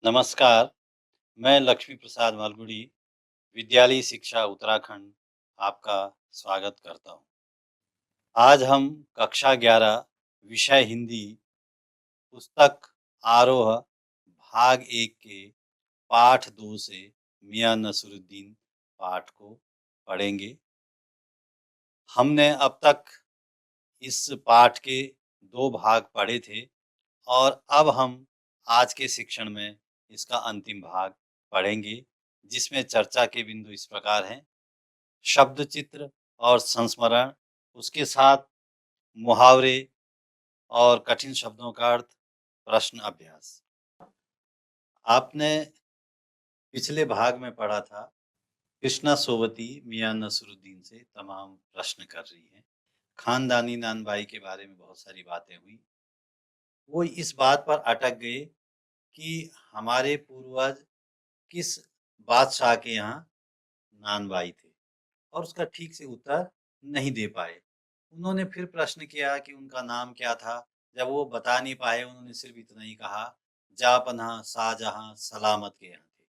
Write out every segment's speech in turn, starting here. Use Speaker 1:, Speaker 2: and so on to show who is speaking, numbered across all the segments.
Speaker 1: नमस्कार, मैं लक्ष्मी प्रसाद मालगुडी, विद्यालयी शिक्षा उत्तराखंड आपका स्वागत करता हूँ। आज हम कक्षा 11 विषय हिंदी पुस्तक आरोह भाग 1 के पाठ 2 से मियां नसरुद्दीन पाठ को पढ़ेंगे। हमने अब तक इस पाठ के 2 भाग पढ़े थे और अब हम आज के शिक्षण में इसका अंतिम भाग पढ़ेंगे, जिसमें चर्चा के बिंदु इस प्रकार हैं। शब्द चित्र और संस्मरण, उसके साथ मुहावरे और कठिन शब्दों का अर्थ, प्रश्न अभ्यास। आपने पिछले भाग में पढ़ा था, कृष्णा सोवती मियां नसरुद्दीन से तमाम प्रश्न कर रही हैं। खानदानी नानबाई के बारे में बहुत सारी बातें हुई। वो इस बात पर अटक गए कि हमारे पूर्वज किस बादशाह के यहाँ नानबाई थे और उसका ठीक से उत्तर नहीं दे पाए। उन्होंने फिर प्रश्न किया कि उनका नाम क्या था। जब वो बता नहीं पाए, उन्होंने सिर्फ इतना ही कहा, जापनाह शाहजहां सलामत के यहाँ थे।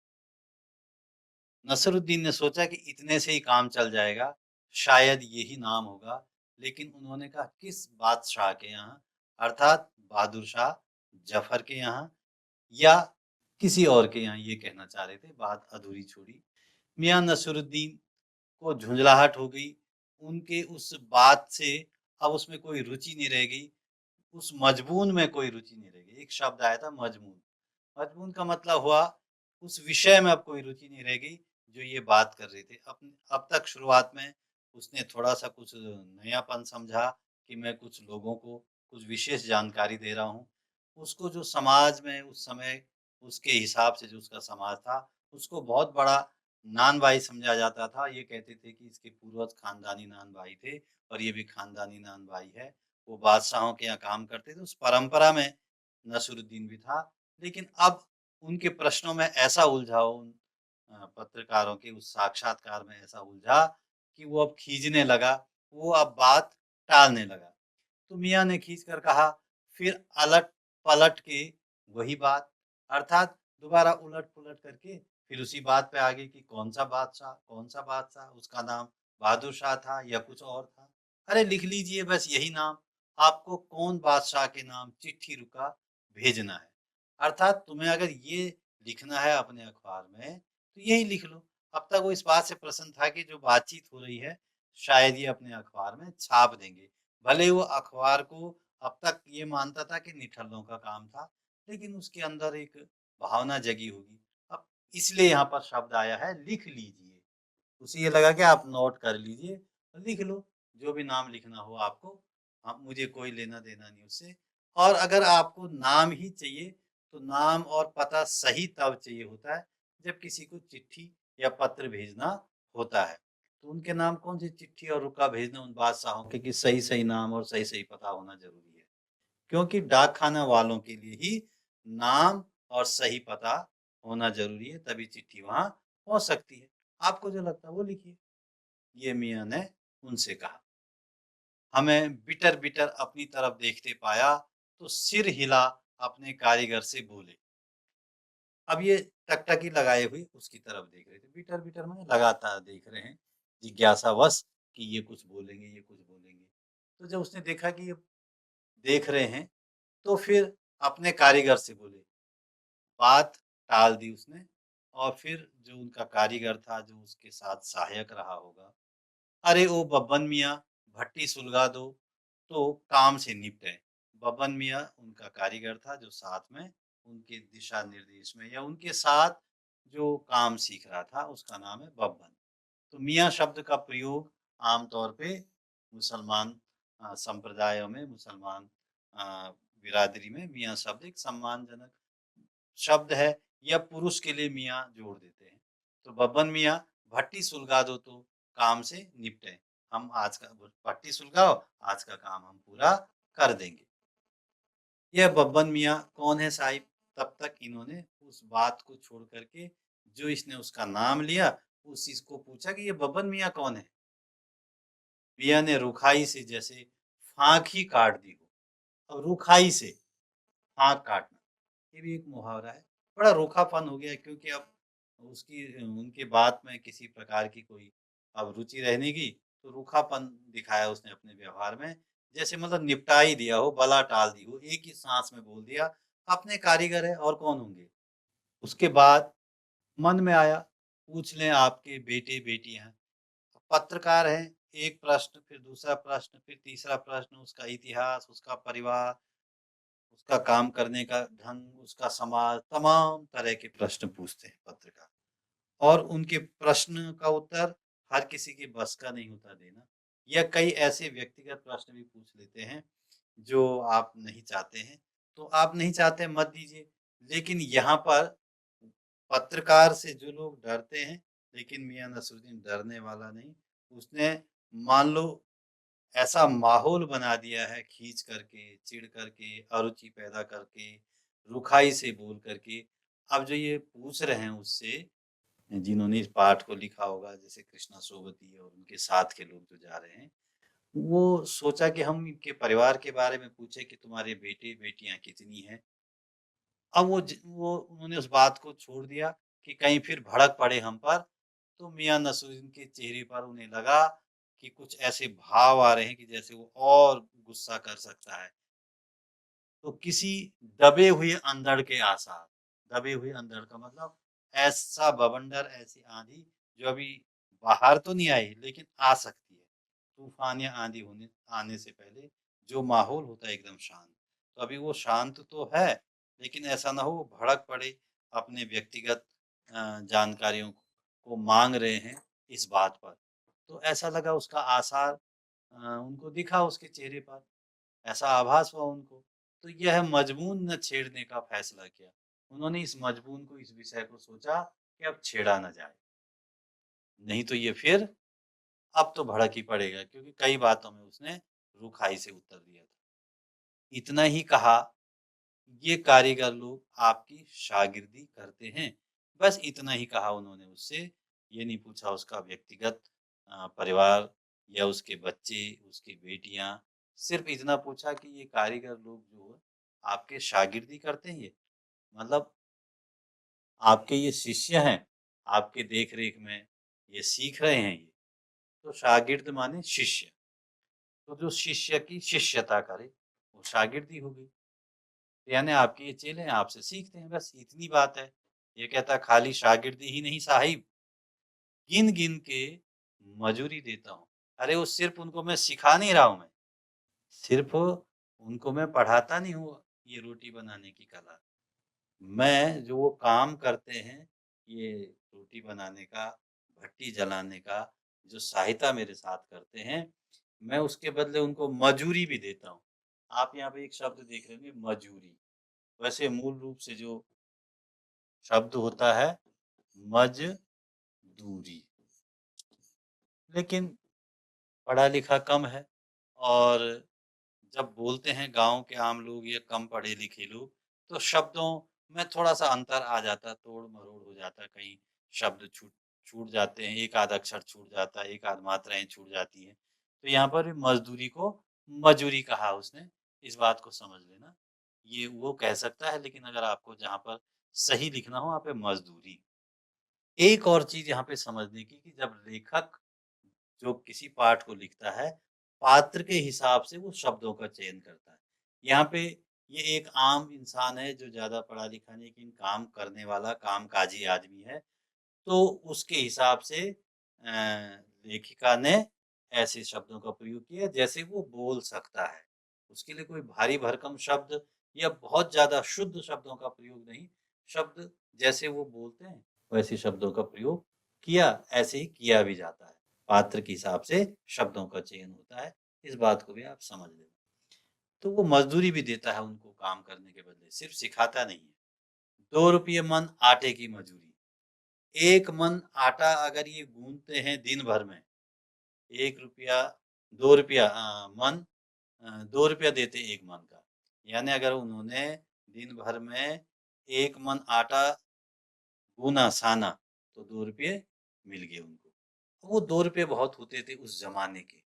Speaker 1: नसरुद्दीन ने सोचा कि इतने से ही काम चल जाएगा, शायद यही नाम होगा, लेकिन उन्होंने कहा किस बादशाह के यहाँ, अर्थात बहादुर शाह जफर के यहाँ या किसी और के यहाँ, ये कहना चाह रहे थे। बात अधूरी छोड़ी। मियां नसरुद्दीन को झुंझलाहट हो गई। उनके उस बात से अब उसमें कोई रुचि नहीं रह गई, उस मजमून में कोई रुचि नहीं रह गई। एक शब्द आया था मजमून। मजमून का मतलब हुआ उस विषय में अब कोई रुचि नहीं रह गई जो ये बात कर रहे थे। अब तक शुरुआत में उसने थोड़ा सा कुछ नयापन समझा कि मैं कुछ लोगों को कुछ विशेष जानकारी दे रहा हूँ। उसको जो समाज में उस समय उसके हिसाब से जो उसका समाज था, उसको बहुत बड़ा नानभाई समझा जाता था। ये कहते थे कि इसके पूर्वज खानदानी नानभाई थे और ये भी खानदानी नानभाई है। वो बादशाहों के यहाँ काम करते थे, उस परंपरा में नसरुद्दीन भी था। लेकिन अब उनके प्रश्नों में ऐसा उलझाव, उन पत्रकारों के उस साक्षात्कार में ऐसा उलझा कि वो अब खींचने लगा, वो अब बात टालने लगा। तो मियाँ ने खींच कर कहा, फिर अलट-पलट के वही बात, अर्थात दोबारा उलट-पुलट करके फिर उसी बात पे आ गए कि कौन-सा बादशाह, उसका नाम बहादुर शाह था या कुछ और था। अरे लिख लीजिए बस यही नाम, आपको कौन बादशाह के नाम चिट्ठी रुका भेजना है। अर्थात तुम्हें अगर ये लिखना है अपने अखबार में, तो यही लिख लो। अब तक वो इस बात से प्रसन्न था कि जो बातचीत हो रही है, शायद ये अपने अखबार में छाप देंगे। भले वो अखबार को अब तक ये मानता था कि निठल्लों का काम था, लेकिन उसके अंदर एक भावना जगी होगी। अब इसलिए यहाँ पर शब्द आया है लिख लीजिए। उसे ये लगा कि आप नोट कर लीजिए, लिख लो जो भी नाम लिखना हो आपको। मुझे कोई लेना देना नहीं उससे। और अगर आपको नाम ही चाहिए, तो नाम और पता सही तब चाहिए होता है जब किसी को चिट्ठी या पत्र भेजना होता है। तो उनके नाम कौन सी चिट्ठी और रुका भेजना उन बादशाहों के कि सही-सही नाम और सही-सही पता होना ज़रूरी है। क्योंकि डाक खाना वालों के लिए ही नाम और सही पता होना ज़रूरी है, तभी चिट्ठी वहाँ पहुँच सकती है। आपको जो लगता है वो लिखिए। ये मियाँ ने उनसे कहा। हमें बिटर-बिटर अपनी तरफ देखते पाया, तो सिर हिला अपने कारीगर से बोले। अब ये टकटकी लगाए हुए उसकी तरफ देख रहे थे। बिटर-बिटर माने लगातार देख रहे हैं, जिज्ञासावश कि ये कुछ बोलेंगे, ये कुछ बोलेंगे। तो जब उसने देखा कि ये देख रहे हैं, तो फिर अपने कारीगर से बोले। बात टाल दी उसने और फिर जो उनका कारीगर था, जो उसके साथ सहायक रहा होगा, "अरे ओ बब्बन मियाँ, भट्टी सुलगा दो, तो काम से निपटें।" बब्बन मियाँ उनका कारीगर था, जो साथ में उनके दिशा निर्देश में या उनके साथ जो काम सीख रहा था, उसका नाम है बब्बन। तो मियाँ शब्द का प्रयोग आमतौर पे मुसलमान संप्रदायों में, मुसलमान अ, बिरादरी में मियाँ शब्द एक सम्मानजनक शब्द है, या पुरुष के लिए मियाँ जोड़ देते हैं। तो बब्बन मियाँ, भट्टी सुलगा दो तो काम से निपटें। हम आज का भट्टी सुलगाओ, आज का काम हम पूरा कर देंगे। यह बब्बन मियाँ कौन है साहिब? तब तक इन्होंने उस बात को छोड़ कर के, जो इसने उसका नाम लिया, उस चीज़ को पूछा कि ये बब्बन मियाँ कौन है? मियाँ ने रुखाई से, जैसे फाँक ही काट दी हो। अब रुखाई से फाँक काटना, ये भी एक मुहावरा है। बड़ा रूखापन हो गया, क्योंकि अब उसकी उनकी बात में किसी प्रकार की कोई अब रुचि रहने की, तो रूखापन दिखाया उसने अपने व्यवहार में। जैसे मतलब निपटा ही दिया हो, बला टाल दी हो, एक ही साँस में बोल दिया, अपने कारीगर हैं और कौन होंगे। उसके बाद मन में आया, पूछ लें आपके बेटे-बेटियाँ, पत्रकार हैं, एक प्रश्न, फिर दूसरा प्रश्न, फिर तीसरा प्रश्न, उसका इतिहास, उसका परिवार, उसका काम करने का ढंग, उसका समाज, तमाम तरह के प्रश्न पूछते हैं पत्रकार। और उनके प्रश्न का उत्तर हर किसी के बस का नहीं होता देना, या कई ऐसे व्यक्तिगत प्रश्न भी पूछ लेते हैं जो आप नहीं चाहते हैं, तो आप नहीं चाहते मत दीजिए। लेकिन यहाँ पर पत्रकार से जो लोग डरते हैं, लेकिन मियाँ नसरुद्दीन डरने वाला नहीं। उसने मान लो ऐसा माहौल बना दिया है, खींच करके, चिढ़ करके, अरुचि पैदा करके, रुखाई से बोल करके। अब जो ये पूछ रहे हैं उससे, जिन्होंने इस पाठ को लिखा होगा, जैसे कृष्णा सोबती और उनके साथ के लोग जो जा रहे हैं, वो सोचा कि हम इनके परिवार के बारे में पूछे कि तुम्हारे बेटे-बेटियाँ कितनी हैं? अब वो उन्होंने उस बात को छोड़ दिया कि कहीं फिर भड़क पड़े हम पर, तो मियाँ नसरुद्दीन के चेहरे पर उन्हें लगा कि कुछ ऐसे भाव आ रहे हैं कि जैसे वो और गुस्सा कर सकता है। तो किसी दबे हुए अंधड़ के आसार, दबे हुए अंधड़ का मतलब ऐसा बवंडर, ऐसी आंधी जो अभी बाहर तो नहीं आई लेकिन आ सकती है। तूफान या आंधी होने आने से पहले जो माहौल होता है एकदम शांत। तो अभी वो शांत तो है, लेकिन ऐसा ना हो वो भड़क पड़े, अपने व्यक्तिगत जानकारियों को माँग रहे हैं इस बात पर। तो ऐसा लगा उसका आसार उनको दिखा उसके चेहरे पर। ऐसा आभास हुआ उनको। तो यह मजमून न छेड़ने का फैसला किया। उन्होंने इस मजमून को, इस विषय को सोचा कि अब छेड़ा ना जाए। नहीं तो ये फिर अब तो भड़क ही पड़ेगा, क्योंकि कई बातों में उसने रूखाई से उत्तर दिया था। इतना ही कहा, ये कारीगर लोग आपकी शागिर्दी करते हैं। बस इतना ही कहा उन्होंने उससे। ये नहीं पूछा उसका व्यक्तिगत परिवार या उसके बच्चे, उसकी बेटियाँ। सिर्फ़ इतना पूछा कि ये कारीगर लोग जो है, आपके शागिर्दी करते हैं ये? मतलब आपके ये शिष्य हैं, आपके देख-रेख में ये सीख रहे हैं ये। तो शागिर्द माने शिष्य। तो जो शिष्य की शिष्यता करे, वो शागिर्दी हो गई। यानी आपके ये चेले हैं, आपसे सीखते हैं, बस इतनी बात है। ये कहता है खाली शागिर्दी ही नहीं साहिब, गिन-गिन के मजूरी देता हूँ। अरे वो सिर्फ़ उनको मैं सिखा नहीं रहा हूँ मैं, सिर्फ़ उनको मैं पढ़ाता नहीं हूँ ये रोटी बनाने की कला। मैं जो वो काम करते हैं, ये रोटी बनाने का, भट्टी जलाने का, जो सहायता मेरे साथ करते हैं, मैं उसके बदले उनको मजूरी भी देता हूँ। आप यहाँ पे एक शब्द देख रहे होंगे मजूरी। वैसे मूल रूप से जो शब्द होता है मज़दूरी। लेकिन पढ़ा-लिखा कम है, और जब बोलते हैं गाँव के आम लोग या कम पढ़े-लिखे लोग, तो शब्दों में थोड़ा-सा अंतर आ जाता है, तोड़-मरोड़ हो जाता है, कहीं शब्द छूट छूट जाते हैं, एक आध अक्षर छूट जाता है, एक आध मात्राएँ छूट जाती हैं। तो यहाँ पर भी मज़दूरी को मजूरी कहा उसने, इस बात को समझ लेना। ये वो कह सकता है, लेकिन अगर आपको जहाँ पर सही लिखना हो, वहाँ पे मज़दूरी। एक और चीज़ यहाँ पे समझने की कि जब लेखक जो किसी पाठ को लिखता है, पात्र के हिसाब से वो शब्दों का चयन करता है। यहाँ पे ये एक आम इंसान है जो ज़्यादा पढ़ा-लिखा नहीं, लेकिन काम करने वाला, कामकाजी आदमी है, तो उसके हिसाब से लेखिका ने ऐसे शब्दों का प्रयोग किया जैसे वो बोल सकता है। उसके लिए कोई भारी-भरकम शब्द या बहुत ज़्यादा शुद्ध शब्दों का प्रयोग नहीं, शब्द जैसे वो बोलते हैं, वैसे शब्दों का प्रयोग किया, ऐसे ही किया भी जाता है। पात्र के हिसाब से शब्दों का चयन होता है, इस बात को भी आप समझ लें। तो वो मज़दूरी भी देता है उनको काम करने के बदले, सिर्फ़ सिखाता नहीं है। ₹2 मन आटे की मजूरी। 1 मन आटा अगर ये गूँथते हैं दिन भर में, ₹1 ₹2 मन ₹2 देते 1 मन का। यानी अगर उन्होंने दिन भर में 1 मन आटा गूना, साना, तो ₹2 मिल गए उनको। वो ₹2 बहुत होते थे उस ज़माने के।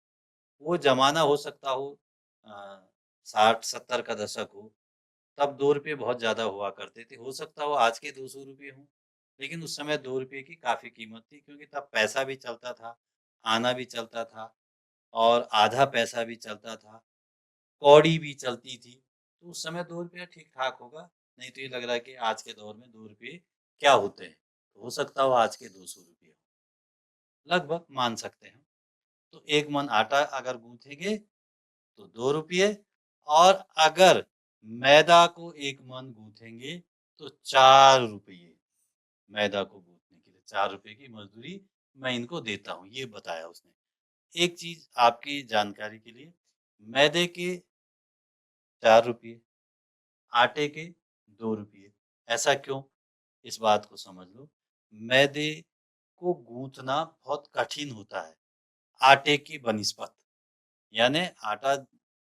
Speaker 1: वो ज़माना हो सकता हो अ, 60-70 का दशक हो, तब 2 रुपए बहुत ज़्यादा हुआ करते थे। हो सकता हो आज के 200 रुपए हों, लेकिन उस समय 2 रुपए की काफ़ी कीमत थी क्योंकि तब पैसा भी चलता था, आना भी चलता था और आधा पैसा भी चलता था, कौड़ी भी चलती थी। तो उस समय 2 रुपया ठीक-ठाक होगा, नहीं तो ये लग रहा है कि आज के दौर में 2 रुपये क्या होते हैं? तो हो सकता हो आज के 200 रुपये हों, लगभग मान सकते हैं। तो 1 मन आटा अगर गूँथेंगे तो 2 रुपये और अगर मैदा को 1 मन गूँथेंगे तो 4 रुपये। मैदा को गूँथने के लिए 4 रुपये की मज़दूरी मैं इनको देता हूँ, ये बताया उसने। एक चीज़ आपकी जानकारी के लिए, मैदे के 4 रुपये, आटे के 2 रुपये। ऐसा क्यों? इस बात को समझ लो। मैदे को गूँथना बहुत कठिन होता है, आटे की बनिस्बत। यानी आटा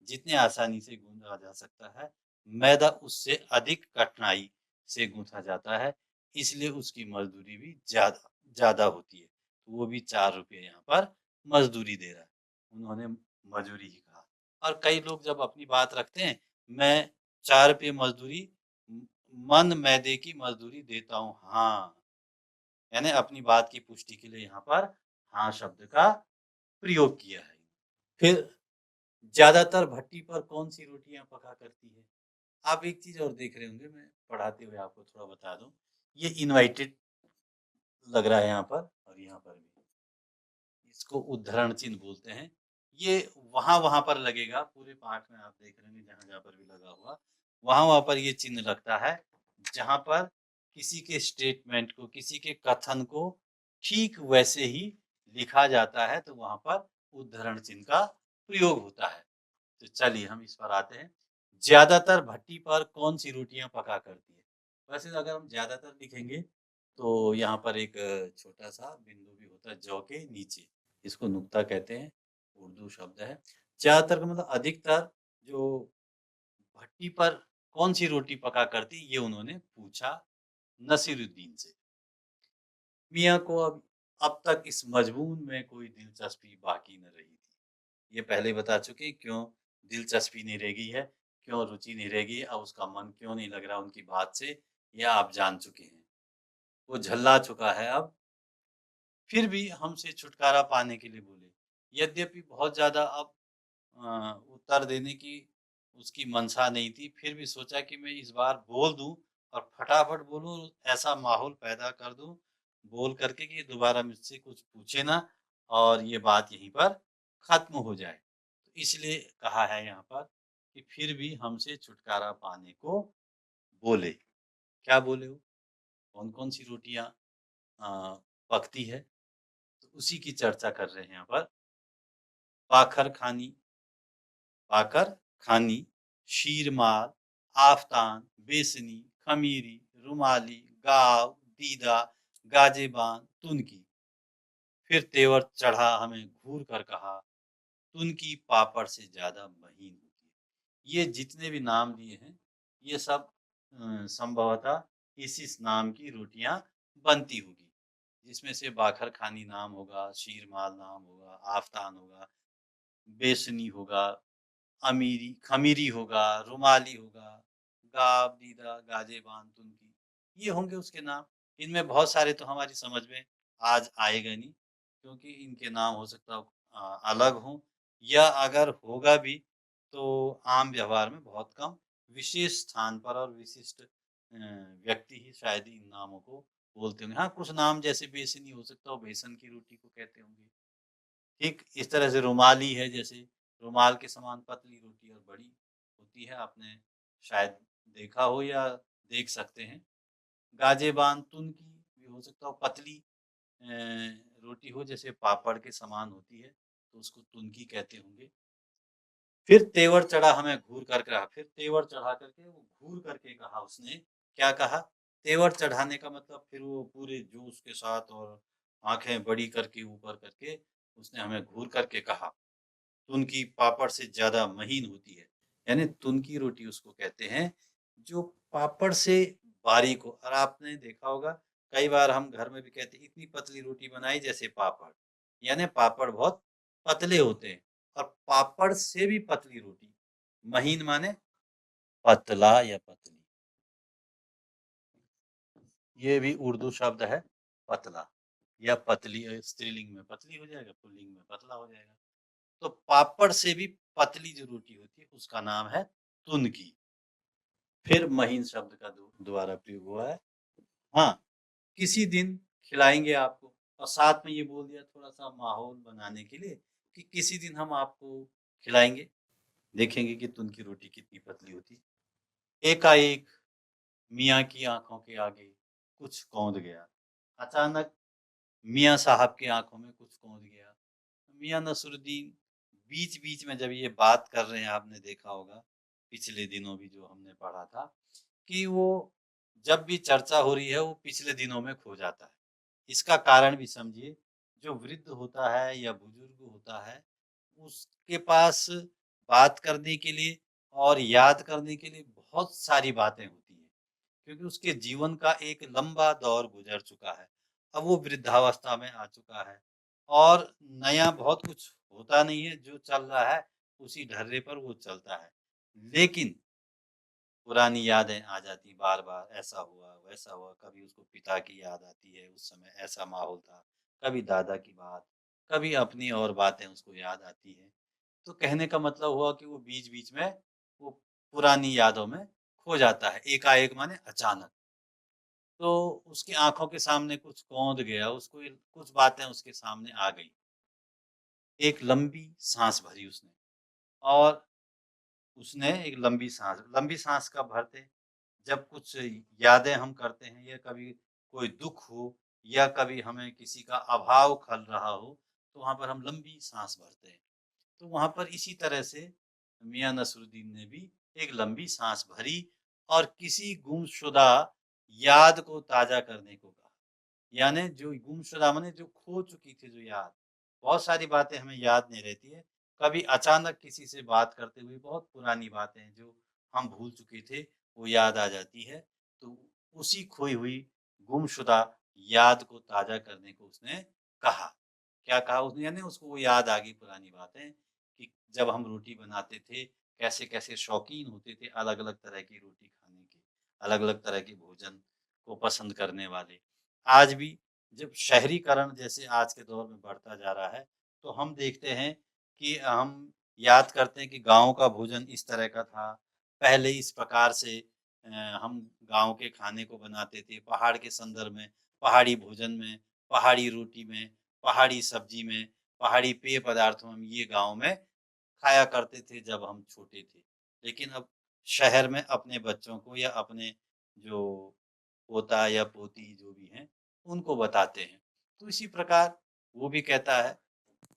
Speaker 1: जितने आसानी से गूँधा जा सकता है, मैदा उससे अधिक कठिनाई से गूँथा जाता है, इसलिए उसकी मज़दूरी भी ज़्यादा ज़्यादा होती है। तो वो भी 4 रुपये यहाँ पर मज़दूरी दे रहा है। उन्होंने मजूरी ही कहा और कई लोग जब अपनी बात रखते हैं, मैं 4 रुपये मज़दूरी म मन मैदे की मज़दूरी देता हूँ, हाँ। यानी अपनी बात की पुष्टि के लिए यहाँ पर हाँ शब्द का प्रयोग किया है। फिर ज़्यादातर भट्टी पर कौन-सी रोटियाँ पका करती है? आप एक चीज़ और देख रहे होंगे, मैं पढ़ाते हुए आपको थोड़ा बता दूँ। ये इनवाइटेड लग रहा है यहाँ पर और यहाँ पर भी। इसको उद्धरण चिन्ह बोलते हैं। ये वहाँ-वहाँ पर लगेगा, पूरे पाठ में आप देख रहे होंगे जहाँ-जहाँ पर भी लगा हुआ, वहाँ-वहाँ पर ये चिन्ह लगता है, जहाँ पर किसी के स्टेटमेंट को, किसी के कथन को ठीक वैसे ही लिखा जाता है, तो वहाँ पर उद्धरण चिन्ह का प्रयोग होता है। तो चलिए हम इस पर आते हैं। ज़्यादातर भट्टी पर कौन-सी रोटियाँ पका करती है? वैसे तो अगर हम ज़्यादातर लिखेंगे, तो यहाँ पर एक छोटा-सा बिंदु भी होता है जौ के नीचे। इसको नुक्ता कहते हैं, उर्दू शब्द है। ज़्यादातर का मतलब अधिकतर जो भट्टी पर कौन-सी रोटी पका करती, ये उन्होंने पूछा नसीरुद्दीन से। मियाँ को अब तक इस मज़मून में कोई दिलचस्पी बाकी न रही थी। ये पहले ही बता चुके क्यों दिलचस्पी नहीं रह गई है, क्यों रुचि नहीं रह गई, अब उसका मन क्यों नहीं लग रहा उनकी बात से, यह आप जान चुके हैं। वो झल्ला चुका है अब, फिर भी हमसे छुटकारा पाने के लिए बोले। यद्यपि बहुत ज़्यादा अब उत्तर देने की उसकी मंशा नहीं थी, फिर भी सोचा कि मैं इस बार बोल दूँ और फटाफट बोलूँ, ऐसा माहौल पैदा कर दूँ, बोल करके कि दोबारा मुझसे कुछ पूछे ना और ये बात यहीं पर ख़त्म हो जाए। तो इसलिए कहा है यहाँ पर कि फिर भी हमसे छुटकारा पाने को बोले। क्या बोले वो? कौन-कौन सी रोटियाँ अ, पकती है? तो उसी की चर्चा कर रहे हैं यहाँ पर। पाखर खानी पाकर खानी, शीरमार, आफ़तान, बेसनी, ख़मीरी, रुमाली, गाव, दीदा, गाज़ेबान, तुनकी। फिर तेवर चढ़ा हमें घूर कर कहा, तुनकी पापड़ से ज़्यादा महीन होती है। ये जितने भी नाम लिए हैं, ये सब संभवतः इस नाम की रोटियाँ बनती होगी। जिसमें से बाखर खानी नाम होगा, शीरमाल नाम होगा, आफ़तान होगा, बेसनी होगा, खमीरी होगा, रुमाली होगा, गाव, दीदा, गाज़ेबान, तुनकी, ये होंगे उसके नाम। इनमें बहुत सारे तो हमारी समझ में आज आएगा नहीं, क्योंकि इनके नाम हो सकता हो अलग हों या अगर होगा भी, तो आम व्यवहार में बहुत कम, विशेष स्थान पर और विशिष्ट व्यक्ति ही शायद इन नामों को बोलते होंगे। हाँ, कुछ नाम जैसे बेसनी हो सकता हो, बेसन की रोटी को कहते होंगे। ठीक इस तरह से रुमाली है, जैसे रुमाल के समान पतली रोटी और बड़ी होती है, आपने शायद देखा हो या देख सकते हैं। गाजेबान तुन की भी हो सकता हो, पतली अ, रोटी हो जैसे पापड़ के समान होती है, तो उसको तुनकी कहते होंगे। फिर तेवर चढ़ा हमें घूर कर कहा, फिर तेवर चढ़ा करके वो घूर करके कहा उसने, क्या कहा? तेवर चढ़ाने का मतलब फिर वो पूरे जोश के साथ और आँखें बड़ी करके ऊपर करके उसने हमें घूर करके कहा, तुन की पापड़ से ज़्यादा महीन होती है। यानी तुन की रोटी उसको कहते हैं, जो पापड़ से बारीक हो और आपने देखा होगा कई बार हम घर में भी कहते हैं, इतनी पतली रोटी बनाई जैसे पापड़। यानी पापड़ बहुत पतले होते हैं और पापड़ से भी पतली रोटी। महीन माने पतला या पतली, ये भी उर्दू शब्द है पतला या पतली। स्त्रीलिंग में पतली हो जाएगा, पुल्लिंग में पतला हो जाएगा। तो पापड़ से भी पतली जो रोटी होती है उसका नाम है तुनकी। फिर महीन शब्द का दोबारा प्रयोग हुआ है। हाँ, किसी दिन खिलाएंगे आपको, और साथ में ये बोल दिया थोड़ा सा माहौल बनाने के लिए कि किसी दिन हम आपको खिलाएंगे, देखेंगे कि तुनकी रोटी कितनी पतली होती है। एकाएक मियाँ की आंखों के आगे कुछ कौंध गया। अचानक मियाँ साहब की आंखों में कुछ कौंध गया। मियाँ नसरुद्दीन बीच-बीच में जब ये बात कर रहे हैं, आपने देखा होगा पिछले दिनों भी जो हमने पढ़ा था कि वो जब भी चर्चा हो रही है वो पिछले दिनों में खो जाता है। इसका कारण भी समझिए, जो वृद्ध होता है या बुजुर्ग होता है, उसके पास बात करने के लिए और याद करने के लिए बहुत सारी बातें होती हैं, क्योंकि उसके जीवन का एक लंबा दौर गुजर चुका है। अब वो वृद्धावस्था में आ चुका है और नया बहुत कुछ होता नहीं है, जो चल रहा है उसी ढर्रे पर वो चलता है। लेकिन पुरानी यादें आ जाती बार-बार, ऐसा हुआ, वैसा हुआ, कभी उसको पिता की याद आती है, उस समय ऐसा माहौल था, कभी दादा की बात, कभी अपनी और बातें उसको याद आती हैं। तो कहने का मतलब हुआ कि वो बीच-बीच में वो पुरानी यादों में खो जाता है, एकाएक माने अचानक। तो उसकी आँखों के सामने कुछ कौंध गया, उसको ये कुछ बातें उसके सामने आ गई। एक लंबी साँस भरी उसने, और उसने एक लंबी साँस कब भरते हैं? जब कुछ यादें हम करते हैं, या कभी कोई दुःख हो, या कभी हमें किसी का अभाव खल रहा हो, तो वहाँ पर हम लंबी साँस भरते हैं। तो वहाँ पर इसी तरह से मियाँ नसरुद्दीन ने भी एक लंबी साँस भरी और किसी गुमशुदा याद को ताज़ा करने को कहा। यानी जो गुमशुदा माने जो खो चुकी थी जो याद, बहुत सारी बातें हमें याद नहीं रहती है। कभी अचानक किसी से बात करते हुए बहुत पुरानी बातें जो हम भूल चुके थे, वो याद आ जाती है। तो उसी खोई हुई गुमशुदा याद को ताज़ा करने को उसने कहा। क्या कहा उसने? यानी उसको वो याद आ गई पुरानी बातें कि जब हम रोटी बनाते थे, कैसे-कैसे शौकीन होते थे अलग-अलग तरह की रोटी खाने के, अलग-अलग तरह के भोजन को पसंद करने वाले। आज भी जब शहरीकरण जैसे आज के दौर में बढ़ता जा रहा है, तो हम देखते हैं कि हम याद करते हैं कि गाँव का भोजन इस तरह का था, पहले इस प्रकार से हम गाँव के खाने को बनाते थे, पहाड़ के संदर्भ में, पहाड़ी भोजन में, पहाड़ी रोटी में, पहाड़ी सब्जी में, पहाड़ी पेय पदार्थों में, ये गाँव में खाया करते थे जब हम छोटे थे। लेकिन अब शहर में अपने बच्चों को या अपने जो पोता या पोती जो भी हैं, उनको बताते हैं। तो इसी प्रकार वो भी कहता है,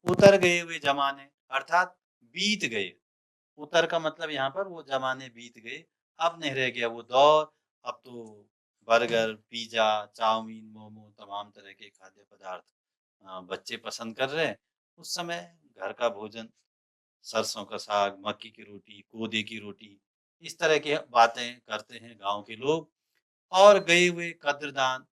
Speaker 1: उतर गए हुए ज़माने, अर्थात बीत गए। उतर का मतलब यहाँ पर वो ज़माने बीत गए, अब नहीं रह गया वो दौर, अब तो बर्गर, पिज़्ज़ा, चाउमीन, मोमो तमाम तरह के खाद्य पदार्थ बच्चे पसंद कर रहे हैं। उस समय घर का भोजन, सरसों का साग, मक्की की रोटी, कोदे की रोटी, इस तरह की बातें करते हैं गाँव के लोग। और गए हुए कद्रदान,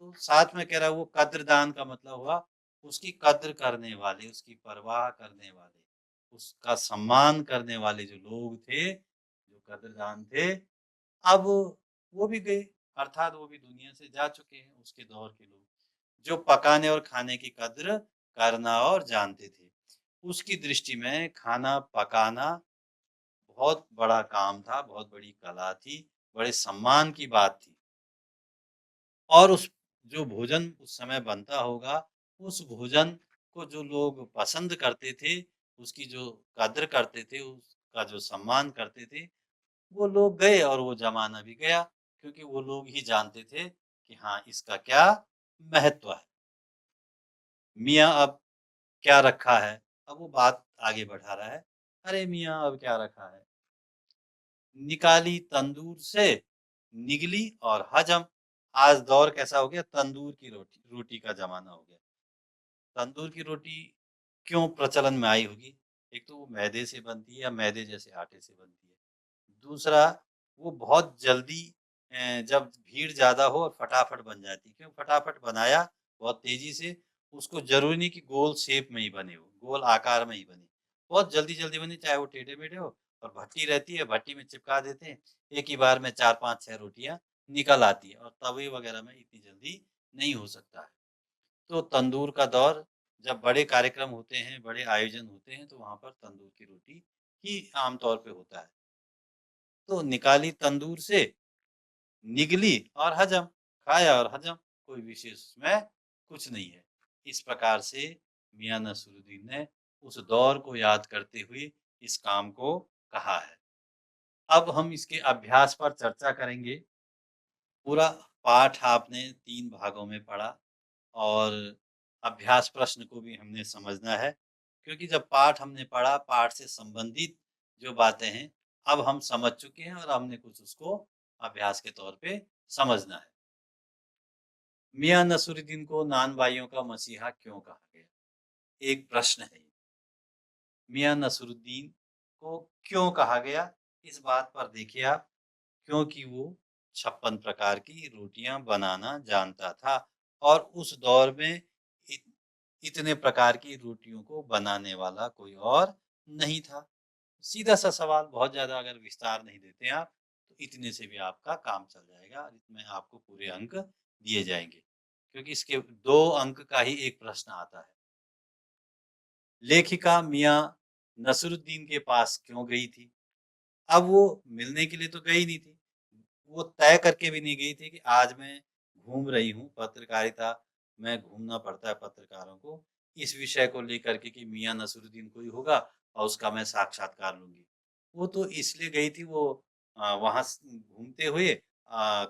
Speaker 1: तो साथ में कह रहा है वो कद्रदान का मतलब हुआ उसकी कद्र करने वाले, उसकी परवाह करने वाले, उसका सम्मान करने वाले जो लोग थे, जो कद्रदान थे, अब वो भी गए, अर्थात वो भी दुनिया से जा चुके हैं उसके दौर के लोग, जो पकाने और खाने की कद्र करना और जानते थे। उसकी दृष्टि में खाना पकाना बहुत बड़ा काम था, बहुत बड़ी कला थी, बड़े सम्मान की बात थी। और उस जो भोजन उस समय बनता होगा, उस भोजन को जो लोग पसंद करते थे, उसकी जो कद्र करते थे, उसका जो सम्मान करते थे, वो लोग गए और वो ज़माना भी गया, क्योंकि वो लोग ही जानते थे कि हाँ, इसका क्या महत्व है। मियाँ अब क्या रखा है? अब वो बात आगे बढ़ा रहा है। अरे मियाँ अब क्या रखा है? निकाली तंदूर से, निगली और हजम। आज दौर कैसा हो गया? तंदूर की रोटी रोटी का ज़माना हो गया। तंदूर की रोटी क्यों प्रचलन में आई होगी? एक तो वो मैदे से बनती है या मैदे जैसे आटे से बनती है। दूसरा, वो बहुत जल्दी जब भीड़ ज़्यादा हो और फटाफट बन जाती है। क्यों फटाफट बनाया बहुत तेज़ी से, उसको ज़रूरी नहीं कि गोल शेप में ही बने वो, गोल आकार में ही बने। बहुत जल्दी-जल्दी बने, चाहे वो टेढ़े-मेढ़े हो और भट्टी रहती है, भट्टी में चिपका देते हैं, एक ही बार में 4, 5, 6 रोटियाँ निकल आती है और तवे वगैरह में इतनी जल्दी नहीं हो सकता है। तो तंदूर का दौर जब बड़े कार्यक्रम होते हैं, बड़े आयोजन होते हैं, तो वहाँ पर तंदूर की रोटी ही आम तौर पे होता है। तो निकाली तंदूर से, निगली और हजम, खाया और हजम, कोई विशेष उसमें कुछ नहीं है। इस प्रकार से मियाँ नसरुद्दीन ने उस दौर को याद करते हुए इस काम को कहा है। अब हम इसके अभ्यास पर चर्चा करेंगे। पूरा पाठ आपने 3 भागों में पढ़ा और अभ्यास प्रश्न को भी हमने समझना है, क्योंकि जब पाठ हमने पढ़ा, पाठ से संबंधित जो बातें हैं, अब हम समझ चुके हैं और हमने कुछ उसको अभ्यास के तौर पे समझना है। मियाँ नसरुद्दीन को नान भाइयों का मसीहा क्यों कहा गया? एक प्रश्न है ये। मियाँ नसरुद्दीन को क्यों कहा गया? इस बात पर देखिए आप, क्योंकि वो 56 प्रकार की रोटियां बनाना जानता था और उस दौर में इत, इतने प्रकार की रोटियों को बनाने वाला कोई और नहीं था। सीधा सा सवाल, बहुत ज्यादा अगर विस्तार नहीं देते आप, तो इतने से भी आपका काम चल जाएगा। इसमें आपको पूरे अंक दिए जाएंगे, क्योंकि इसके 2 अंक का ही एक प्रश्न आता है। लेखिका मियाँ नसरुद्दीन के पास क्यों गई थी? अब वो मिलने के लिए तो गई नहीं थी। वो तय करके भी नहीं गई थी कि आज मैं घूम रही हूँ, पत्रकारिता में घूमना पड़ता है पत्रकारों को, इस विषय को लेकर के कि मियाँ नसरुद्दीन कोई होगा और उसका मैं साक्षात्कार लूँगी। वो तो इसलिए गई थी, वो वहाँ घूमते हुए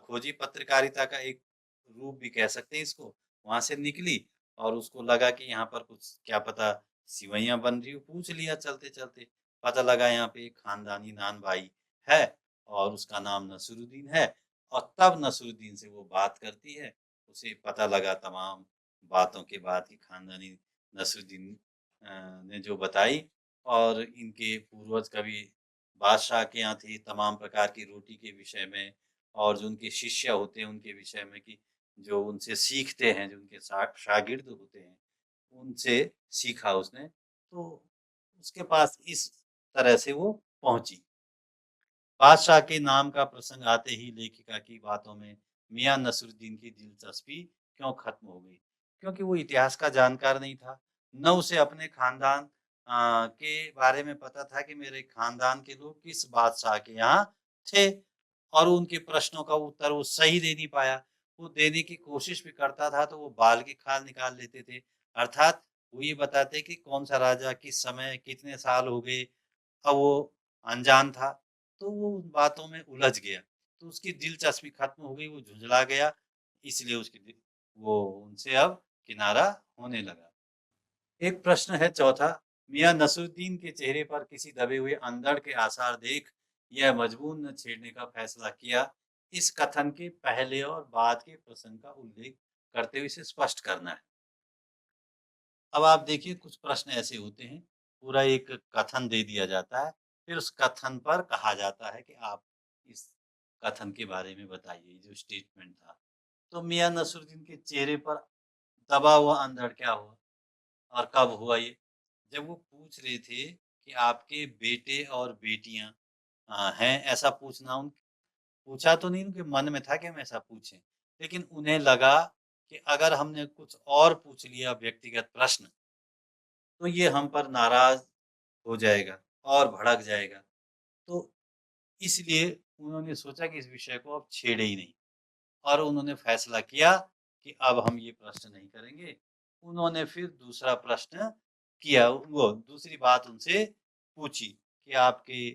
Speaker 1: खोजी पत्रकारिता का एक रूप भी कह सकते हैं इसको। वहाँ से निकली और उसको लगा कि यहाँ पर कुछ क्या पता सिवैयाँ बन रही हो, पूछ लिया चलते-चलते। पता लगा यहाँ पे एक खानदानी नान भाई है और उसका नाम नसरुद्दीन है, और तब नसरुद्दीन से वो बात करती है। उसे पता लगा तमाम बातों के बाद कि खानदानी नसरुद्दीन ने जो बताई, और इनके पूर्वज कभी बादशाह के यहाँ थे, तमाम प्रकार की रोटी के विषय में, और जो उनके शिष्य होते हैं उनके विषय में, कि जो उनसे सीखते हैं, जो उनके शागिर्द होते हैं, उनसे सीखा उसने। तो उसके पास इस तरह से वो पहुँची। बादशाह के नाम का प्रसंग आते ही लेखिका की बातों में मियाँ नसरुद्दीन की दिलचस्पी क्यों खत्म हो गई? क्योंकि वो इतिहास का जानकार नहीं था। न उसे अपने खानदान के बारे में पता था कि मेरे खानदान के लोग किस बादशाह के यहाँ थे, और उनके प्रश्नों का उत्तर वो सही दे नहीं पाया। वो देने की कोशिश भी करता था तो वो बाल की खाल निकाल लेते थे। अर्थात वो ये बताते कि कौन सा राजा किस समय कितने साल हो गए, अब वो अनजान था, तो वो उन बातों में उलझ गया। तो उसकी दिलचस्पी खत्म हो गई, वो झुँझला गया, इसलिए उसकी वो उनसे अब किनारा होने लगा। एक प्रश्न है चौथा, मियाँ नसरुद्दीन के चेहरे पर किसी दबे हुए अंधड़ के आसार देख यह मजबूर न छेड़ने का फैसला किया। इस कथन के पहले और बाद के प्रसंग का उल्लेख करते हुए इसे स्पष्ट करना है। अब आप देखिए, कुछ प्रश्न ऐसे होते हैं, पूरा एक कथन दे दिया जाता है, फिर उस कथन पर कहा जाता है कि आप इस कथन के बारे में बताइए, जो स्टेटमेंट था। तो मियाँ नसरुद्दीन के चेहरे पर दबा हुआ अंधड़ क्या हुआ और कब हुआ ये? जब वो पूछ रहे थे कि आपके बेटे और बेटियां हैं, ऐसा पूछना उन पूछा तो नहीं, उनके मन में था कि हम ऐसा पूछें, लेकिन उन्हें लगा कि अगर हमने कुछ और पूछ लिया व्यक्तिगत प्रश्न, तो ये हम पर नाराज हो जाएगा और भड़क जाएगा। तो इसलिए उन्होंने सोचा कि इस विषय को अब छेड़े ही नहीं, और उन्होंने फैसला किया कि अब हम ये प्रश्न नहीं करेंगे। उन्होंने फिर दूसरा प्रश्न किया, वो दूसरी बात उनसे पूछी कि आपके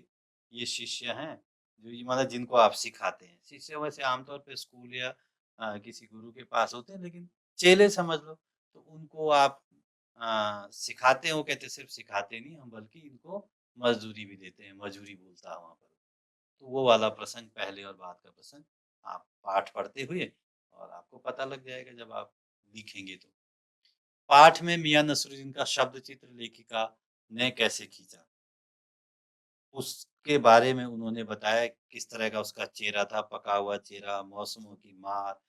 Speaker 1: ये शिष्य हैं, जो ये मतलब जिनको आप सिखाते हैं। शिष्य वैसे आमतौर पे स्कूल या किसी गुरु के पास होते हैं, लेकिन चेले समझ लो, तो उनको आप सिखाते हो, कहते सिर्फ सिखाते नहीं हम, बल्कि इनको मजदूरी भी देते हैं, मजूरी बोलता है वहाँ पर। तो वो वाला प्रसंग, पहले और बाद का प्रसंग, आप पाठ पढ़ते हुए, और आपको पता लग जाएगा जब आप लिखेंगे तो। पाठ में मियाँ नसरुद्दीन का शब्द चित्र लेखिका ने कैसे खींचा, उसके बारे में उन्होंने बताया किस तरह का उसका चेहरा था, पका हुआ चेहरा, मौसमों की मार,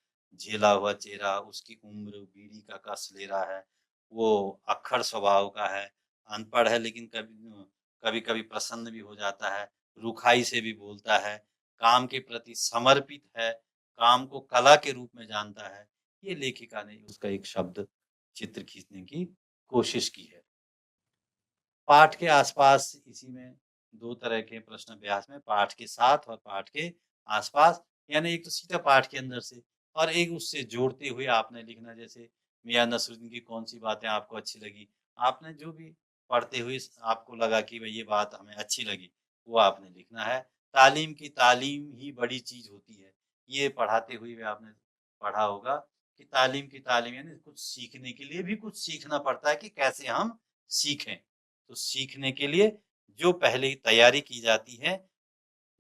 Speaker 1: झेला हुआ चेहरा, उसकी उम्र, बीड़ी का कस ले रहा है, वो अक्खड़ स्वभाव का है, अनपढ़ है लेकिन कभी कभी-कभी प्रसन्न भी हो जाता है, रुखाई से भी बोलता है, काम के प्रति समर्पित है, काम को कला के रूप में जानता है। ये लेखिका ने उसका एक शब्द चित्र खींचने की कोशिश की है। पाठ के आसपास इसी में 2 तरह के प्रश्न अभ्यास में पाठ के साथ और पाठ के आसपास, यानी एक तो सीधा पाठ के अंदर से और एक उससे जोड़ते हुए आपने लिखना, जैसे मियां नसरुद्दीन की कौन-सी बातें आपको अच्छी लगी। आपने जो भी पढ़ते हुए आपको लगा कि भई ये बात हमें अच्छी लगी, वो आपने लिखना है। तालीम की तालीम ही बड़ी चीज़ होती है। ये पढ़ाते हुए भी आपने पढ़ा होगा कि तालीम की तालीम यानी कुछ सीखने के लिए भी कुछ सीखना पड़ता है कि कैसे हम सीखें। तो सीखने के लिए जो पहले ही तैयारी की जाती है,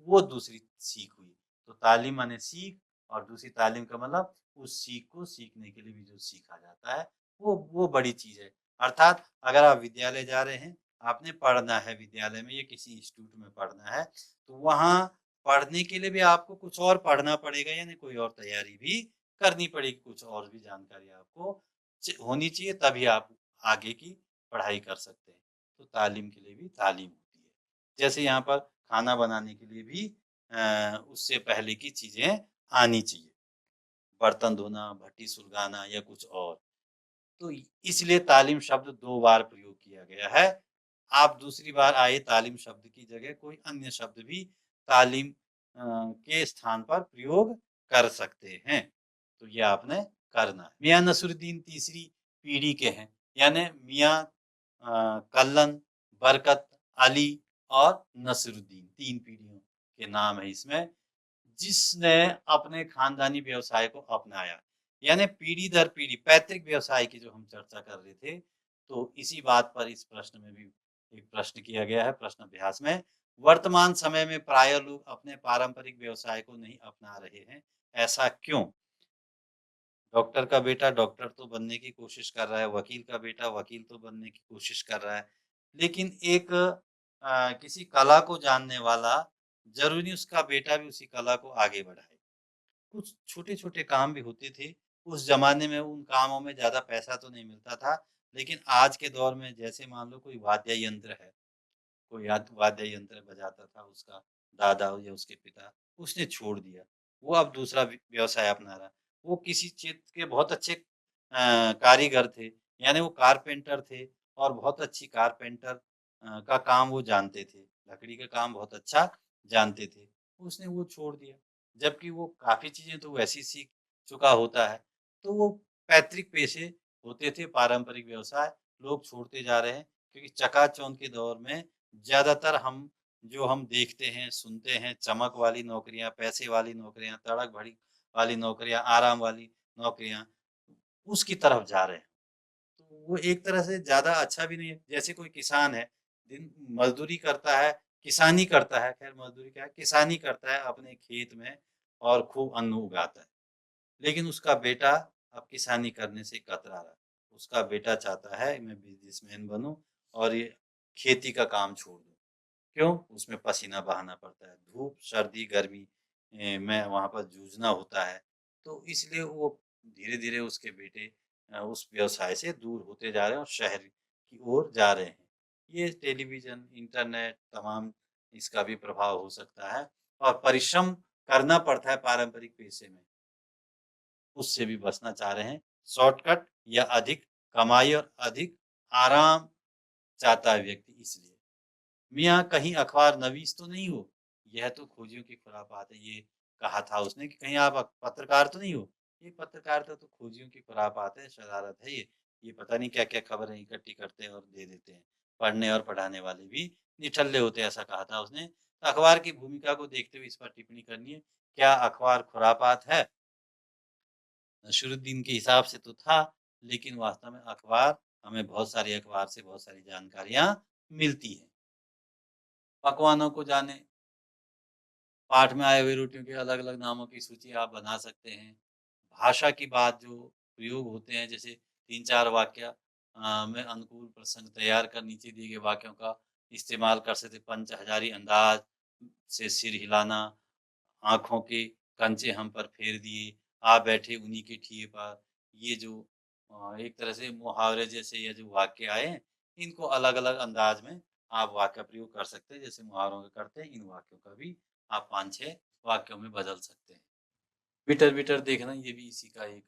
Speaker 1: वो दूसरी सीख हुई। तो तालीम माने सीख और दूसरी तालीम का मतलब उस सीख को सीखने के लिए भी जो सीखा जाता है, वो बड़ी चीज़ है। अर्थात अगर आप विद्यालय जा रहे हैं, आपने पढ़ना है विद्यालय में या किसी इंस्टीट्यूट में पढ़ना है, तो वहाँ पढ़ने के लिए भी आपको कुछ और पढ़ना पड़ेगा, यानी कोई और तैयारी भी करनी पड़ेगी, कुछ और भी जानकारी आपको होनी चाहिए, तभी आप आगे की पढ़ाई कर सकते हैं। तो तालीम के लिए भी तालीम होती है। जैसे यहाँ पर खाना बनाने के लिए भी उससे पहले की चीज़ें आनी चाहिए। बर्तन धोना, भट्टी सुलगाना या कुछ और। तो इसलिए तालीम शब्द 2 बार प्रयोग किया गया है। आप दूसरी बार आए तालीम शब्द की जगह कोई अन्य शब्द भी तालीम के स्थान पर प्रयोग कर सकते हैं। तो ये आपने करना है। मियां नसरुद्दीन तीसरी पीढ़ी के हैं, यानी मियां कल्लन, बरकत, अली और नसरुद्दीन 3 पीढ़ियों के नाम है इसमें, जिसने अपने खानदानी व्यवसाय को अपनाया। यानी पीढ़ी दर पीढ़ी पैतृक व्यवसाय की जो हम चर्चा कर रहे थे, तो इसी बात पर इस प्रश्न में भी एक प्रश्न किया गया है प्रश्न अभ्यास में। वर्तमान समय में प्राय लोग अपने पारंपरिक व्यवसाय को नहीं अपना रहे हैं, ऐसा क्यों? डॉक्टर का बेटा डॉक्टर तो बनने की कोशिश कर रहा है, वकील का बेटा वकील तो बनने की कोशिश कर रहा है। लेकिन एक किसी कला को जानने वाला, ज़रूरी नहीं उसका बेटा भी उसी कला को आगे बढ़ाए। कुछ छोटे-छोटे काम भी होते थे। उस ज़माने में उन कामों में ज़्यादा पैसा तो नहीं मिलता था, लेकिन आज के दौर में जैसे मान लो कोई वाद्य यंत्र है, कोई वाद्य यंत्र बजाता था उसका दादा या उसके पिता, उसने छोड़ दिया। वो अब दूसरा व्यवसाय अपना रहा। वो किसी क्षेत्र के बहुत अच्छे कारीगर थे, यानी वो कारपेंटर थे और बहुत अच्छी कारपेंटर का काम वो जानते थे। लकड़ी का काम बहुत अच्छा जानते थे। उसने वो छोड़ दिया। जबकि वो काफ़ी चीज़ें तो वैसे ही सीख चुका होता है। तो वो पैतृक पेशे होते थे, पारंपरिक व्यवसाय, लोग छोड़ते जा रहे हैं क्योंकि चकाचौंध के दौर में ज़्यादातर हम देखते हैं, सुनते हैं, चमक वाली नौकरियाँ, पैसे वाली नौकरियाँ, तड़क-भड़क वाली नौकरियाँ, आराम वाली नौकरियाँ, उसकी तरफ जा रहे हैं। तो वो एक तरह से ज़्यादा अच्छा भी नहीं है। जैसे कोई किसान है, दिन मज़दूरी करता है, किसानी करता है, खैर मज़दूरी क्या है, किसानी करता है अपने खेत में और खूब अन्न उगाता है। लेकिन उसका बेटा अब किसानी करने से कतरा रहा है। उसका बेटा चाहता है मैं बिज़नेसमैन बनूँ और ये खेती का काम छोड़ दूँ। क्यों? उसमें पसीना बहाना पड़ता है, धूप, सर्दी, गर्मी में वहाँ पर जूझना होता है। तो इसलिए वो धीरे-धीरे उसके बेटे उस व्यवसाय से दूर होते जा रहे हैं और शहर की ओर जा रहे हैं। ये टेलीविज़न, इंटरनेट तमाम इसका भी प्रभाव हो सकता है और परिश्रम करना पड़ता है पारंपरिक पेशे में। उससे भी बचना चाह रहे हैं। शॉर्टकट या अधिक कमाई और अधिक आराम चाहता है व्यक्ति इसलिए। मियाँ कहीं अखबार नवीस तो नहीं हो? यह तो खोजियों की खुरापात है। ये कहा था उसने कि कहीं आप पत्रकार तो नहीं हो? ये पत्रकारिता तो खोजियों की खुरापात है, शरारत है ये। ये पता नहीं क्या-क्या खबरें इकट्ठी करते हैं और दे देते हैं। पढ़ने और पढ़ाने वाले भी निठल्ले होते हैं, ऐसा कहा था उसने। तो अखबार की भूमिका को देखते हुए इस पर टिप्पणी करनी है। क्या अखबार खुरापात है? नसीरुद्दीन के हिसाब से तो था, लेकिन वास्तव में अखबार हमें बहुत सारी अखबार से बहुत सारी जानकारियाँ मिलती हैं। पकवानों को जानें, पाठ में आए हुए रोटियों के अलग-अलग नामों की सूची आप बना सकते हैं। भाषा की बात जो प्रयोग होते हैं, जैसे 3-4 वाक्य में अनुकूल प्रसंग तैयार कर नीचे दिए गए वाक्यों का इस्तेमाल कर सकते हैं। पंच-हज़ारी अंदाज से सिर हिलाना, आँखों के कंचे हम पर फेर दिए, आ बैठे उन्हीं के ठिए पर। ये जो एक तरह से मुहावरे जैसे ये जो वाक्य आए हैं, इनको अलग-अलग अंदाज में आप वाक्य प्रयोग कर सकते हैं, जैसे मुहावरों का करते हैं, इन वाक्यों का भी आप 5-6 वाक्यों में बदल सकते हैं। बिटर-बिटर देखना ये भी इसी का एक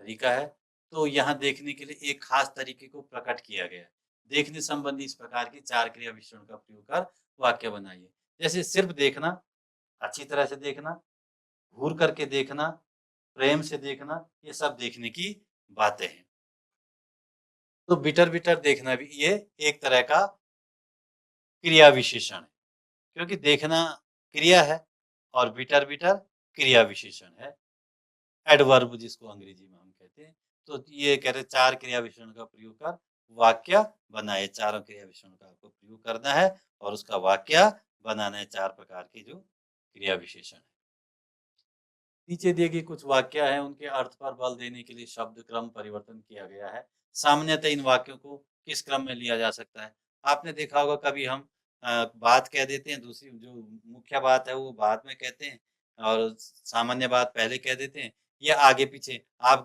Speaker 1: तरीका है। तो यहाँ देखने के लिए एक खास तरीके को प्रकट किया गया है। देखने संबंधी इस प्रकार की 4 क्रिया विशेषण का प्रयोग कर वाक्य बनाइए। जैसे सिर्फ देखना, अच्छी तरह से देखना, घूर करके देखना, प्रेम से देखना, ये सब देखने की बातें हैं। तो बिटर-बिटर देखना भी ये एक तरह का क्रिया विशेषण है, क्योंकि देखना क्रिया है और बिटर-बिटर क्रिया विशेषण है। एडवर्ब जिसको अंग्रेजी में हम कहते हैं। तो ये कह रहे 4 क्रिया विशेषण का प्रयोग कर वाक्य बनाए। चारों क्रिया विशेषण का आपको प्रयोग करना है और उसका वाक्य बनाना है 4 प्रकार के जो क्रिया विशेषण है। नीचे दिए गए कुछ वाक्य हैं, उनके अर्थ पर बल देने के लिए शब्द क्रम परिवर्तन किया गया है। सामान्यतः इन वाक्यों को किस क्रम में लिया जा सकता है? आपने देखा होगा कभी हम बात कह देते हैं, दूसरी जो मुख्य बात है वो बाद में कहते हैं और सामान्य बात पहले कह देते हैं या आगे-पीछे। आप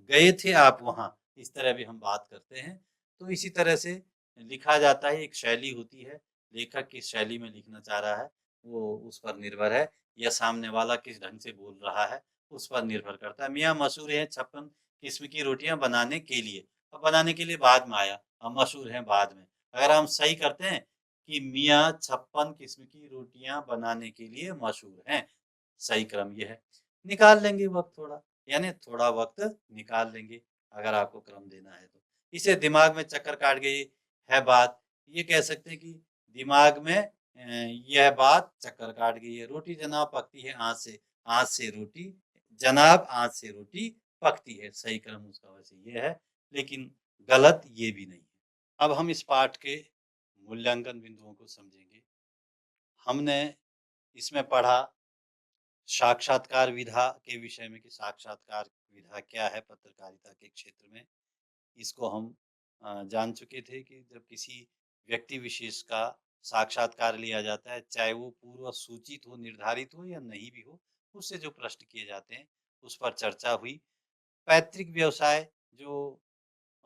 Speaker 1: गए थे आप वहाँ, इस तरह भी हम बात करते हैं। तो इसी तरह से लिखा जाता है, एक शैली होती है, लेखक किस शैली में लिखना चाह रहा है, वो उस पर निर्भर है। या सामने वाला किस ढंग से बोल रहा है, उस पर निर्भर करता है। मियाँ मशहूर हैं 56 किस्म की रोटियाँ बनाने के लिए। अब बनाने के लिए बाद में आया, अब मशहूर हैं बाद में। अगर हम सही करते हैं कि मियाँ 56 किस्म की रोटियाँ बनाने के लिए मशहूर हैं, सही क्रम ये है। निकाल लेंगे वक़्त थोड़ा, यानी थोड़ा वक़्त निकाल लेंगे, अगर आपको क्रम देना है तो। इसे दिमाग में चक्कर काट गई है बात, ये कह सकते हैं कि दिमाग में यह बात चक्कर काट गई है। रोटी जनाब पकती है आँच से रोटी जनाब आँच से रोटी पकती है। सही क्रम उसका वैसे ये है, लेकिन गलत ये भी नहीं है। अब हम इस पाठ के मूल्यांकन बिंदुओं को समझेंगे। हमने इसमें पढ़ा साक्षात्कार विधा के विषय में कि साक्षात्कार विधा क्या है पत्रकारिता के क्षेत्र में। इसको हम जान चुके थे कि जब किसी व्यक्ति विशेष का साक्षात्कार लिया जाता है, चाहे वो पूर्व सूचित हो, निर्धारित हो या नहीं भी हो, उससे जो प्रश्न किए जाते हैं, उस पर चर्चा हुई। पैतृक व्यवसाय जो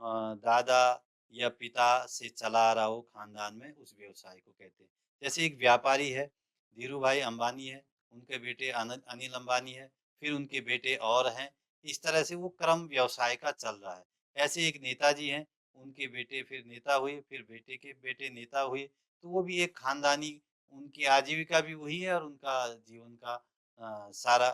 Speaker 1: दादा या पिता से चला आ रहा हो खानदान में, उस व्यवसाय को कहते हैं। जैसे एक व्यापारी है, धीरूभाई अंबानी है, उनके बेटे अनिल अंबानी है, फिर उनके बेटे और हैं। इस तरह से वो क्रम व्यवसाय का चल रहा है। ऐसे एक नेताजी हैं, उनके बेटे फिर नेता हुए, फिर बेटे के बेटे नेता हुए, तो वो भी एक खानदानी, उनकी आजीविका भी वही है और उनका जीवन का सारा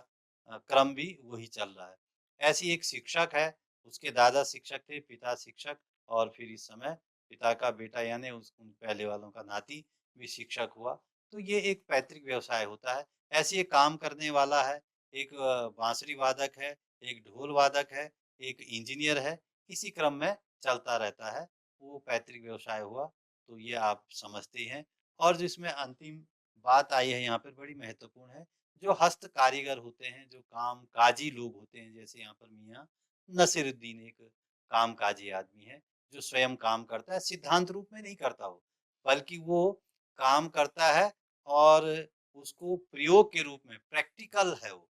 Speaker 1: क्रम भी वही चल रहा है। ऐसी एक शिक्षक है, उसके दादा शिक्षक थे, पिता शिक्षक और फिर इस समय पिता का बेटा यानी उस उन पहले वालों का नाती भी शिक्षक हुआ। तो ये एक पैतृक व्यवसाय होता है। ऐसे एक काम करने वाला है, एक बांसुरी वादक है, एक ढोल वादक है, एक इंजीनियर है, इसी क्रम में चलता रहता है। वो पैतृक व्यवसाय हुआ, तो ये आप समझते ही हैं। और जो इसमें अंतिम बात आई है यहाँ पर बड़ी महत्वपूर्ण है, जो हस्त कारीगर होते हैं, जो कामकाजी लोग होते हैं, जैसे यहाँ पर मियाँ नसीरुद्दीन एक कामकाजी आदमी है, जो स्वयं काम करता है, सिद्धांत रूप में नहीं करता वो, बल्कि वो काम करता है और उसको प्रयोग के रूप में प्रैक्टिकल है वो।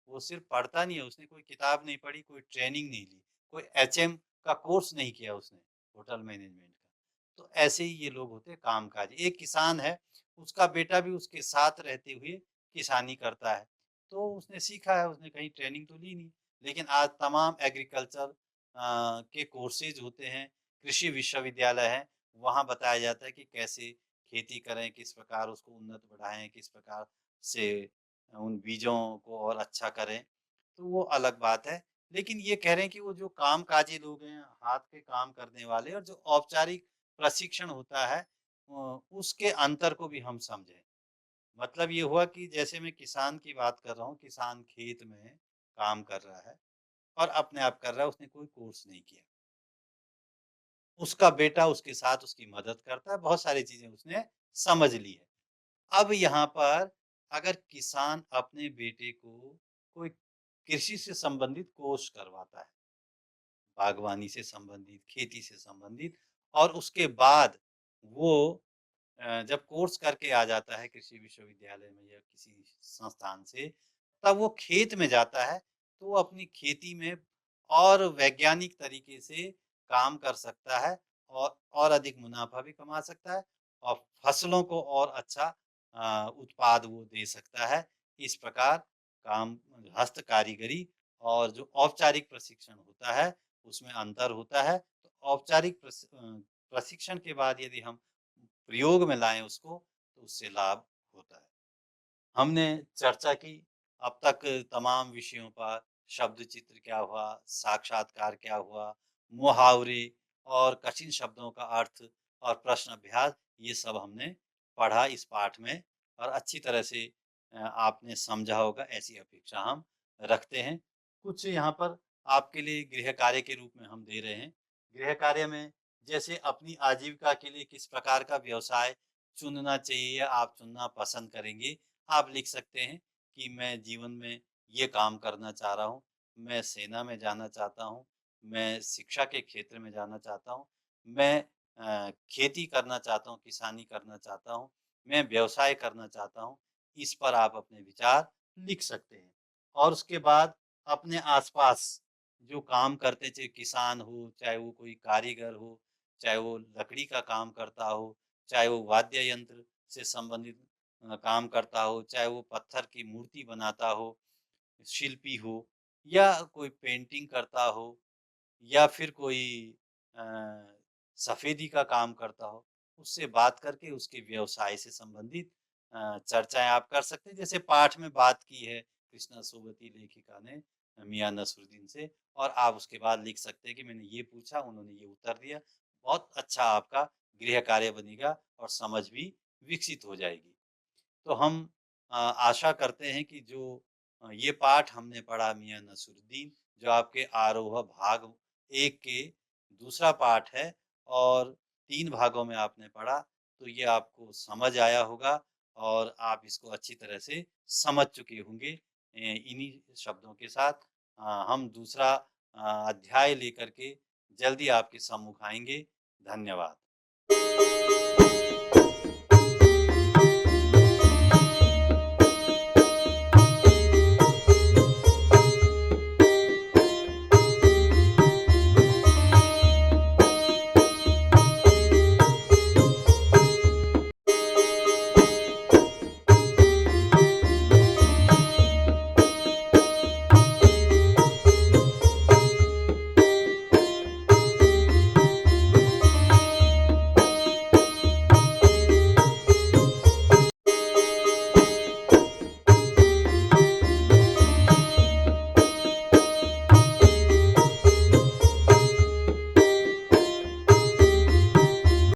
Speaker 1: वो सिर्फ पढ़ता नहीं है, उसने कोई किताब नहीं पढ़ी, कोई ट्रेनिंग नहीं ली, कोई एचएम का कोर्स नहीं किया उसने, होटल मैनेजमेंट का। तो ऐसे ही ये लोग होते हैं कामकाजी। एक किसान है, उसका बेटा भी उसके साथ रहते हुए किसानी करता है। तो उसने सीखा है, उसने कहीं ट्रेनिंग तो ली नहीं, लेकिन आज तमाम एग्रीकल्चर के कोर्सेज होते हैं, कृषि विश्वविद्यालय हैं, वहाँ बताया जाता है कि कैसे खेती करें, किस प्रकार उसको उन्नत बढ़ाएँ, किस प्रकार से उन बीजों को और अच्छा करें, तो वो अलग बात है। लेकिन ये कह रहे हैं कि वो जो कामकाजी लोग हैं, हाथ के काम करने वाले और जो औपचारिक प्रशिक्षण होता है उसके अंतर को भी हम समझें। मतलब ये हुआ कि जैसे मैं किसान की बात कर रहा हूँ, किसान खेत में काम कर रहा है और अपने आप कर रहा है, उसने कोई कोर्स नहीं किया। उसका बेटा उसके साथ उसकी मदद करता है, बहुत सारी चीज़ें उसने समझ ली है। अब यहाँ पर अगर किसान अपने बेटे को कोई कृषि से संबंधित कोर्स करवाता है, बागवानी से संबंधित, खेती से संबंधित और उसके बाद वो जब कोर्स करके आ जाता है कृषि विश्वविद्यालय में या किसी संस्थान से, तब वो खेत में जाता है, तो वो अपनी खेती में और वैज्ञानिक तरीके से काम कर सकता है और अधिक मुनाफ़ा भी कमा सकता है और फसलों को और अच्छा उत्पाद वो दे सकता है। इस प्रकार काम हस्त कारीगरी और जो औपचारिक प्रशिक्षण होता है, उसमें अंतर होता है। तो औपचारिक प्रशिक्षण के बाद यदि हम प्रयोग में लाएँ उसको, तो उससे लाभ होता है। हमने चर्चा की अब तक तमाम विषयों पर, शब्द चित्र क्या हुआ, साक्षात्कार क्या हुआ, मुहावरे और कठिन शब्दों का अर्थ और प्रश्न अभ्यास, ये सब हमने पढ़ा इस पाठ में और अच्छी तरह से आपने समझा होगा, ऐसी अपेक्षा हम रखते हैं। कुछ यहाँ पर आपके लिए गृह कार्य के रूप में हम दे रहे हैं। गृह कार्य में जैसे अपनी आजीविका के लिए किस प्रकार का व्यवसाय चुनना चाहिए या आप चुनना पसंद करेंगे, आप लिख सकते हैं कि मैं जीवन में ये काम करना चाह रहा हूँ, मैं सेना में जाना चाहता हूँ, मैं शिक्षा के क्षेत्र में जाना चाहता हूँ, मैं खेती करना चाहता हूँ, किसानी करना चाहता हूँ, मैं व्यवसाय करना चाहता हूँ। इस पर आप अपने विचार लिख सकते हैं और उसके बाद अपने आसपास जो काम करते, चाहे किसान हो, चाहे वो कोई कारीगर हो, चाहे वो लकड़ी का काम करता हो, चाहे वो वाद्य यंत्र से संबंधित काम करता हो, चाहे वो पत्थर की मूर्ति बनाता हो, शिल्पी हो या कोई पेंटिंग करता हो या फिर कोई अ, सफेदी का काम करता हो, उससे बात करके उसके व्यवसाय से संबंधित चर्चाएँ आप कर सकते हैं। जैसे पाठ में बात की है कृष्णा सोबती लेखिका ने मियाँ नसरुद्दीन से और आप उसके बाद लिख सकते हैं कि मैंने ये पूछा, उन्होंने ये उत्तर दिया। बहुत अच्छा आपका गृह कार्य बनेगा और समझ भी विकसित हो जाएगी। तो हम आशा करते हैं कि जो ये पाठ हमने पढ़ा मियाँ नसरुद्दीन, जो आपके आरोह भाग 1 के दूसरा पाठ है और 3 भागों में आपने पढ़ा, तो ये आपको समझ आया होगा और आप इसको अच्छी तरह से समझ चुके होंगे। इन्हीं शब्दों के साथ हम दूसरा अध्याय लेकर के जल्दी आपके सम्मुख आएँगे। धन्यवाद।